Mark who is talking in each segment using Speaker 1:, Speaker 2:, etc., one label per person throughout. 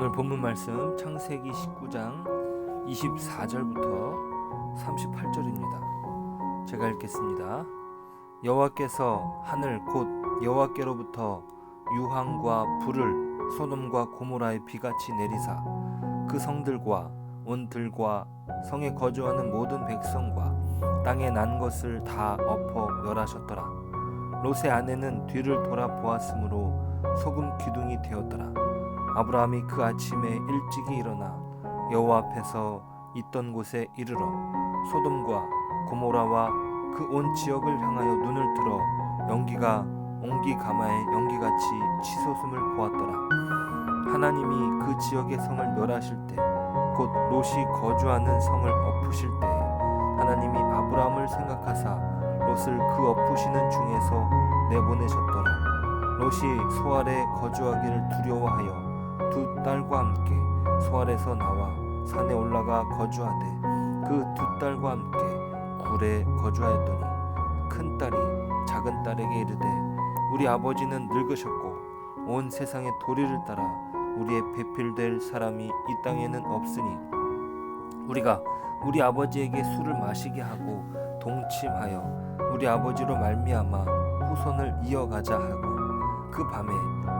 Speaker 1: 오늘 본문 말씀 창세기 19장 24절부터 38절입니다. 제가 읽겠습니다. 여호와께서 하늘 곧 여호와께로부터 유황과 불을 소돔과 고모라에 비같이 내리사 그 성들과 온 들과 성에 거주하는 모든 백성과 땅에 난 것을 다 엎어 멸하셨더라. 롯의 아내는 뒤를 돌아보았으므로 소금 기둥이 되었더라. 아브라함이 그 아침에 일찍이 일어나 여호와 앞에서 있던 곳에 이르러 소돔과 고모라와 그 온 지역을 향하여 눈을 들어 연기가 옹기 가마에 연기같이 치솟음을 보았더라. 하나님이 그 지역의 성을 멸하실 때 곧 롯이 거주하는 성을 엎으실 때 하나님이 아브라함을 생각하사 롯을 그 엎으시는 중에서 내보내셨더라. 롯이 소알에 거주하기를 두려워하여 두 딸과 함께 소알에서 나와 산에 올라가 거주하되 그 두 딸과 함께 굴에 거주하였더니 큰 딸이 작은 딸에게 이르되 우리 아버지는 늙으셨고 온 세상의 도리를 따라 우리의 배필될 사람이 이 땅에는 없으니 우리가 우리 아버지에게 술을 마시게 하고 동침하여 우리 아버지로 말미암아 후손을 이어가자 하고 그 밤에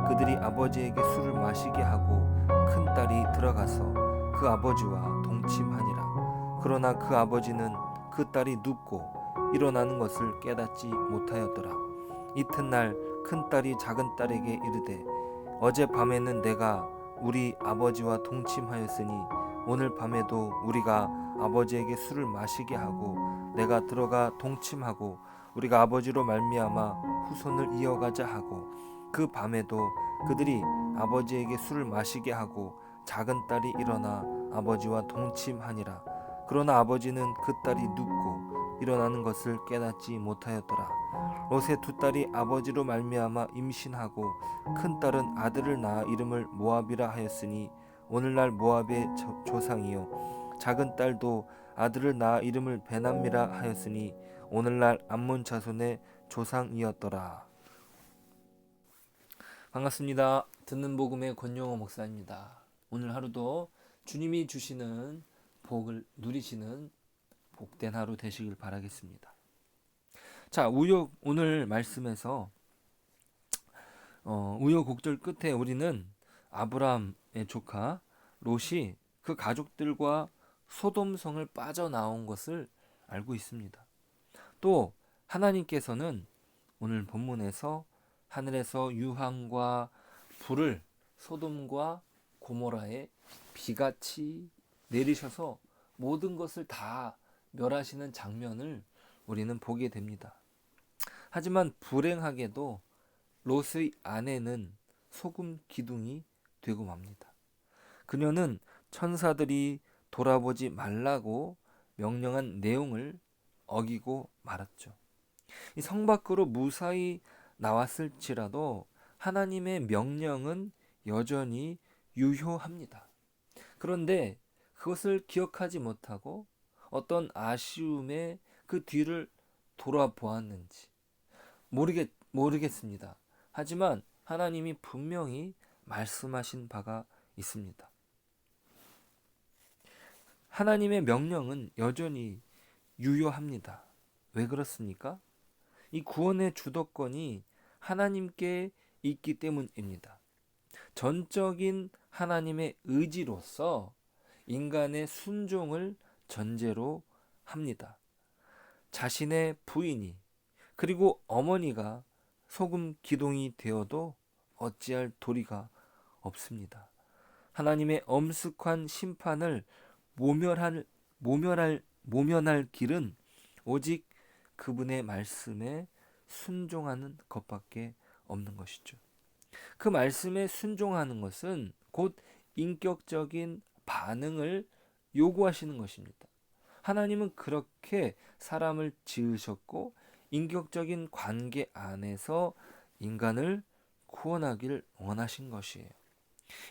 Speaker 1: 그들이 아버지에게 술을 마시게 하고 큰 딸이 들어가서 그 아버지와 동침하니라. 그러나 그 아버지는 그 딸이 눕고 일어나는 것을 깨닫지 못하였더라. 이튿날 큰 딸이 작은 딸에게 이르되 어젯밤에는 내가 우리 아버지와 동침하였으니 오늘 밤에도 우리가 아버지에게 술을 마시게 하고 내가 들어가 동침하고 우리가 아버지로 말미암아 후손을 이어가자 하고 그 밤에도 그들이 아버지에게 술을 마시게 하고 작은 딸이 일어나 아버지와 동침하니라. 그러나 아버지는 그 딸이 눕고 일어나는 것을 깨닫지 못하였더라. 롯의 두 딸이 아버지로 말미암아 임신하고 큰 딸은 아들을 낳아 이름을 모압이라 하였으니 오늘날 모압의 조상이요 작은 딸도 아들을 낳아 이름을 베남미라 하였으니 오늘날 암몬 자손의 조상이었더라. 반갑습니다. 듣는 복음의 권용호 목사입니다. 오늘 하루도 주님이 주시는 복을 누리시는 복된 하루 되시길 바라겠습니다. 자, 오늘 말씀에서 우여곡절 끝에 우리는 아브라함의 조카 롯이 그 가족들과 소돔성을 빠져나온 것을 알고 있습니다. 또 하나님께서는 오늘 본문에서 하늘에서 유황과 불을 소돔과 고모라에 비같이 내리셔서 모든 것을 다 멸하시는 장면을 우리는 보게 됩니다. 하지만 불행하게도 롯의 아내는 소금 기둥이 되고 맙니다. 그녀는 천사들이 돌아보지 말라고 명령한 내용을 어기고 말았죠. 이 성 밖으로 무사히 나왔을지라도 하나님의 명령은 여전히 유효합니다. 그런데 그것을 기억하지 못하고 어떤 아쉬움에 그 뒤를 돌아보았는지 모르겠습니다. 하지만 하나님이 분명히 말씀하신 바가 있습니다. 하나님의 명령은 여전히 유효합니다. 왜 그렇습니까? 이 구원의 주도권이 하나님께 있기 때문입니다. 전적인 하나님의 의지로서 인간의 순종을 전제로 합니다. 자신의 부인이 그리고 어머니가 소금 기둥이 되어도 어찌할 도리가 없습니다. 하나님의 엄숙한 심판을 모면할 길은 오직 그분의 말씀에 순종하는 것밖에 없는 것이죠. 그 말씀에 순종하는 것은 곧 인격적인 반응을 요구하시는 것입니다. 하나님은 그렇게 사람을 지으셨고 인격적인 관계 안에서 인간을 구원하기를 원하신 것이에요.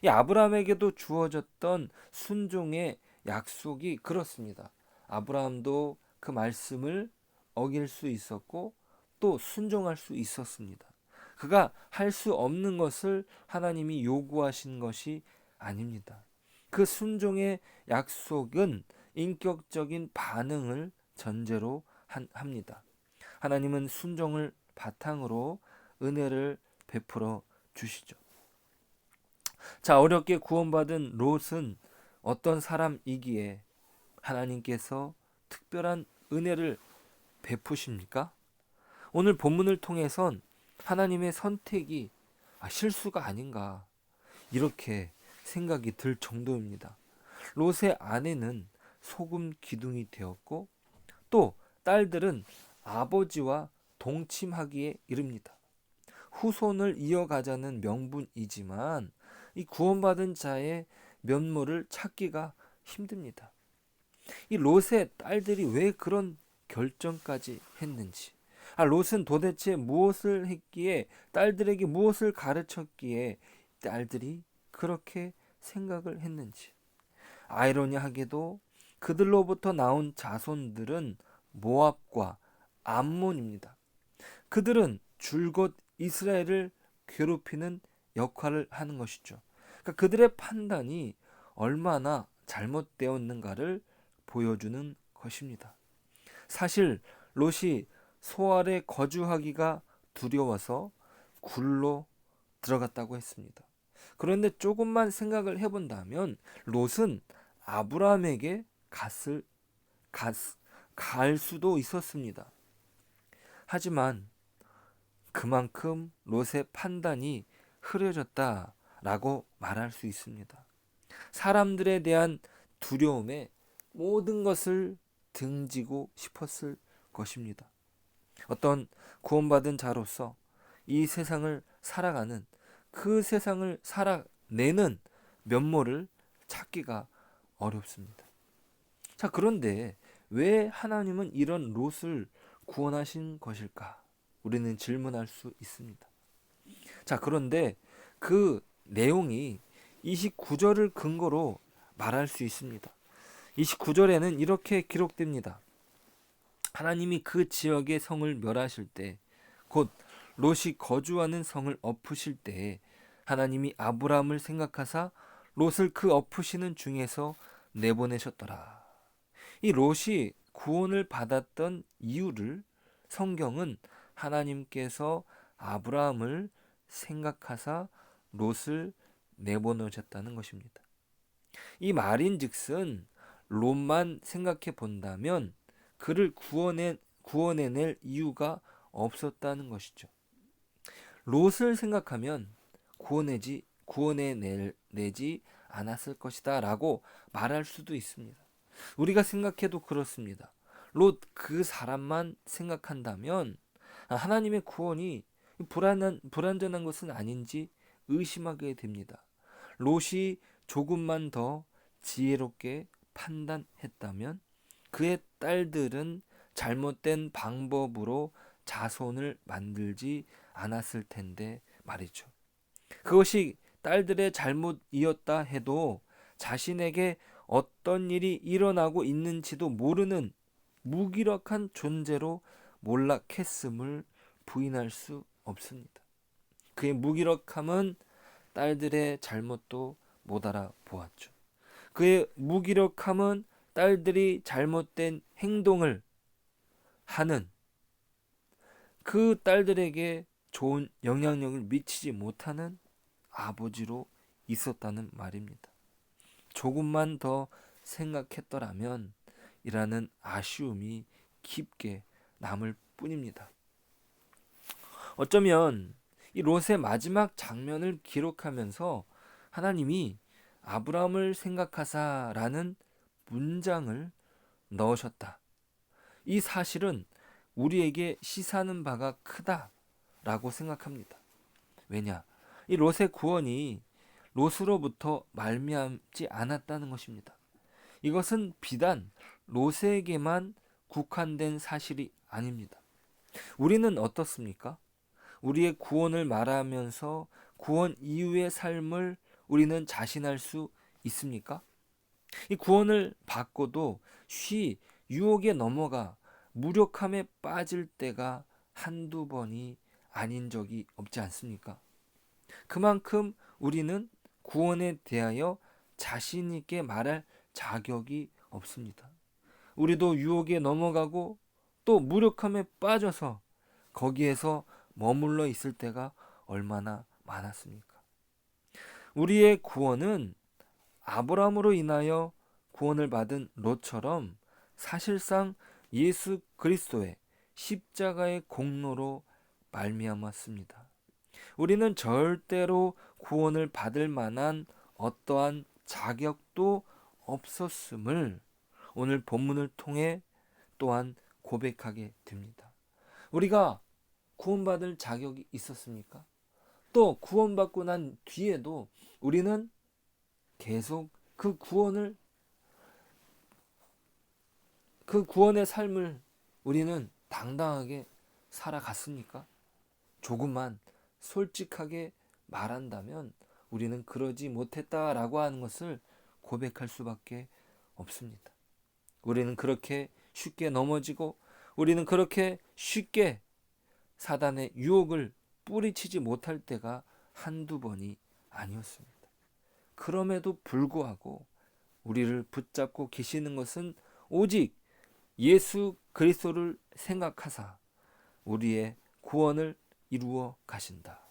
Speaker 1: 이 아브라함에게도 주어졌던 순종의 약속이 그렇습니다. 아브라함도 그 말씀을 어길 수 있었고 또 순종할 수 있었습니다. 그가 할 수 없는 것을 하나님이 요구하신 것이 아닙니다. 그 순종의 약속은 인격적인 반응을 전제로 합니다. 하나님은 순종을 바탕으로 은혜를 베풀어 주시죠. 자, 어렵게 구원받은 롯은 어떤 사람이기에 하나님께서 특별한 은혜를 베푸십니까? 오늘 본문을 통해선 하나님의 선택이 실수가 아닌가 이렇게 생각이 들 정도입니다. 롯의 아내는 소금 기둥이 되었고 또 딸들은 아버지와 동침하기에 이릅니다. 후손을 이어가자는 명분이지만 이 구원받은 자의 면모를 찾기가 힘듭니다. 이 롯의 딸들이 왜 그런 결정까지 했는지, 롯은 도대체 무엇을 했기에, 딸들에게 무엇을 가르쳤기에 딸들이 그렇게 생각을 했는지. 아이러니하게도 그들로부터 나온 자손들은 모압과 암몬입니다. 그들은 줄곧 이스라엘을 괴롭히는 역할을 하는 것이죠. 그러니까 그들의 판단이 얼마나 잘못되었는가를 보여주는 것입니다. 사실 롯이 소알에 거주하기가 두려워서 굴로 들어갔다고 했습니다. 그런데 조금만 생각을 해본다면 롯은 아브라함에게 갈 수도 있었습니다. 하지만 그만큼 롯의 판단이 흐려졌다라고 말할 수 있습니다. 사람들에 대한 두려움에 모든 것을 등지고 싶었을 것입니다. 어떤 구원받은 자로서 이 세상을 살아가는, 그 세상을 살아내는 면모를 찾기가 어렵습니다. 자, 그런데 왜 하나님은 이런 롯을 구원하신 것일까? 우리는 질문할 수 있습니다. 자, 그런데 그 내용이 29절을 근거로 말할 수 있습니다. 29절에는 이렇게 기록됩니다. 하나님이 그 지역의 성을 멸하실 때, 곧 롯이 거주하는 성을 엎으실 때 하나님이 아브라함을 생각하사 롯을 그 엎으시는 중에서 내보내셨더라. 이 롯이 구원을 받았던 이유를 성경은 하나님께서 아브라함을 생각하사 롯을 내보내셨다는 것입니다. 이 말인즉슨 롯만 생각해 본다면 그를 구원해낼 이유가 없었다는 것이죠. 롯을 생각하면 구원해내지 않았을 것이다 라고 말할 수도 있습니다. 우리가 생각해도 그렇습니다. 롯 그 사람만 생각한다면 하나님의 구원이 불완전한 것은 아닌지 의심하게 됩니다. 롯이 조금만 더 지혜롭게 판단했다면 그의 딸들은 잘못된 방법으로 자손을 만들지 않았을 텐데 말이죠. 그것이 딸들의 잘못이었다 해도 자신에게 어떤 일이 일어나고 있는지도 모르는 무기력한 존재로 몰락했음을 부인할 수 없습니다. 그의 무기력함은 딸들의 잘못도 못 알아보았죠. 그의 무기력함은 딸들이 잘못된 행동을 하는 그 딸들에게 좋은 영향력을 미치지 못하는 아버지로 있었다는 말입니다. 조금만 더 생각했더라면 이라는 아쉬움이 깊게 남을 뿐입니다. 어쩌면 이 롯의 마지막 장면을 기록하면서 하나님이 아브라함을 생각하사라는 문장을 넣으셨다. 이 사실은 우리에게 시사하는 바가 크다라고 생각합니다. 왜냐? 이 롯의 구원이 롯으로부터 말미암지 않았다는 것입니다. 이것은 비단 롯에게만 국한된 사실이 아닙니다. 우리는 어떻습니까? 우리의 구원을 말하면서 구원 이후의 삶을 우리는 자신할 수 있습니까? 이 구원을 받고도 유혹에 넘어가 무력함에 빠질 때가 한두 번이 아닌 적이 없지 않습니까? 그만큼 우리는 구원에 대하여 자신 있게 말할 자격이 없습니다. 우리도 유혹에 넘어가고 또 무력함에 빠져서 거기에서 머물러 있을 때가 얼마나 많았습니까? 우리의 구원은 아브라함으로 인하여 구원을 받은 롯처럼 사실상 예수 그리스도의 십자가의 공로로 말미암았습니다. 우리는 절대로 구원을 받을 만한 어떠한 자격도 없었음을 오늘 본문을 통해 또한 고백하게 됩니다. 우리가 구원받을 자격이 있었습니까? 또 구원받고 난 뒤에도 우리는 계속 그 구원의 삶을 우리는 당당하게 살아갔습니까? 조금만 솔직하게 말한다면 우리는 그러지 못했다라고 하는 것을 고백할 수밖에 없습니다. 우리는 그렇게 쉽게 넘어지고 우리는 그렇게 쉽게 사단의 유혹을 뿌리치지 못할 때가 한두 번이 아니었습니다. 그럼에도 불구하고 우리를 붙잡고 계시는 것은 오직 예수 그리스도를 생각하사 우리의 구원을 이루어 가신다.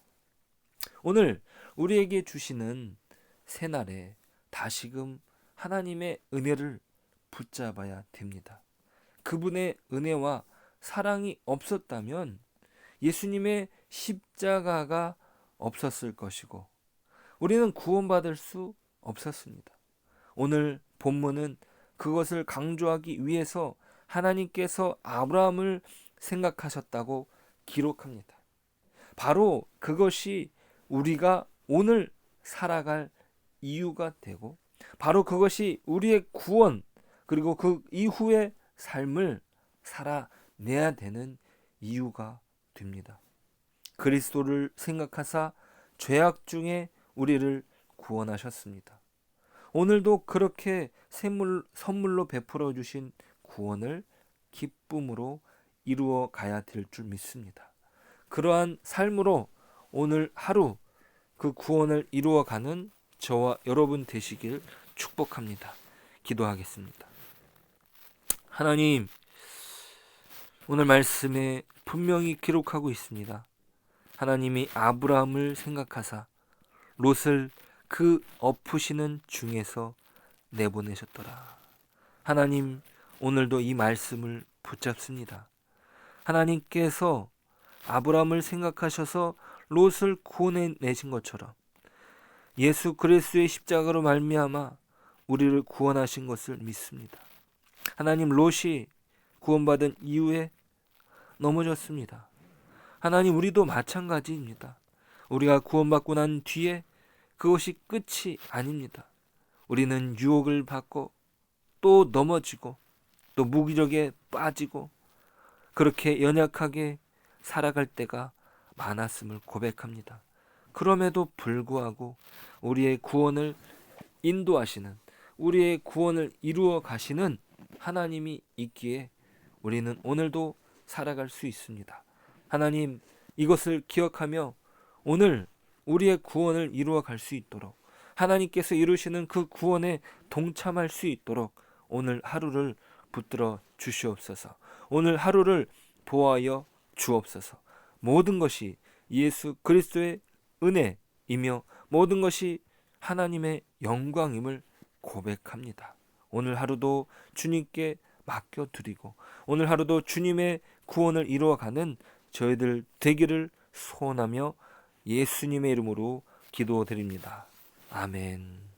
Speaker 1: 오늘 우리에게 주시는 새날에 다시금 하나님의 은혜를 붙잡아야 됩니다. 그분의 은혜와 사랑이 없었다면 예수님의 십자가가 없었을 것이고 우리는 구원받을 수 없었습니다. 오늘 본문은 그것을 강조하기 위해서 하나님께서 아브라함을 생각하셨다고 기록합니다. 바로 그것이 우리가 오늘 살아갈 이유가 되고 바로 그것이 우리의 구원 그리고 그 이후의 삶을 살아내야 되는 이유가 됩니다. 그리스도를 생각하사 죄악 중에 우리를 구원하셨습니다. 오늘도 그렇게 선물로 베풀어 주신 구원을 기쁨으로 이루어 가야 될 줄 믿습니다. 그러한 삶으로 오늘 하루 그 구원을 이루어가는 저와 여러분 되시길 축복합니다. 기도하겠습니다. 하나님, 오늘 말씀에 분명히 기록하고 있습니다. 하나님이 아브라함을 생각하사 롯을 그 엎으시는 중에서 내보내셨더라. 하나님, 오늘도 이 말씀을 붙잡습니다. 하나님께서 아브라함을 생각하셔서 롯을 구원해 내신 것처럼 예수 그리스도의 십자가로 말미암아 우리를 구원하신 것을 믿습니다. 하나님, 롯이 구원받은 이후에 넘어졌습니다. 하나님, 우리도 마찬가지입니다. 우리가 구원받고 난 뒤에 그것이 끝이 아닙니다. 우리는 유혹을 받고 또 넘어지고 또 무기력에 빠지고 그렇게 연약하게 살아갈 때가 많았음을 고백합니다. 그럼에도 불구하고 우리의 구원을 인도하시는 우리의 구원을 이루어 가시는 하나님이 있기에 우리는 오늘도 살아갈 수 있습니다. 하나님, 이것을 기억하며 오늘 우리의 구원을 이루어 갈 수 있도록 하나님께서 이루시는 그 구원에 동참할 수 있도록 오늘 하루를 붙들어 주시옵소서. 오늘 하루를 보호하여 주옵소서. 모든 것이 예수 그리스도의 은혜이며 모든 것이 하나님의 영광임을 고백합니다. 오늘 하루도 주님께 맡겨드리고 오늘 하루도 주님의 구원을 이루어가는 저희들 되기를 소원하며 예수님의 이름으로 기도드립니다. 아멘.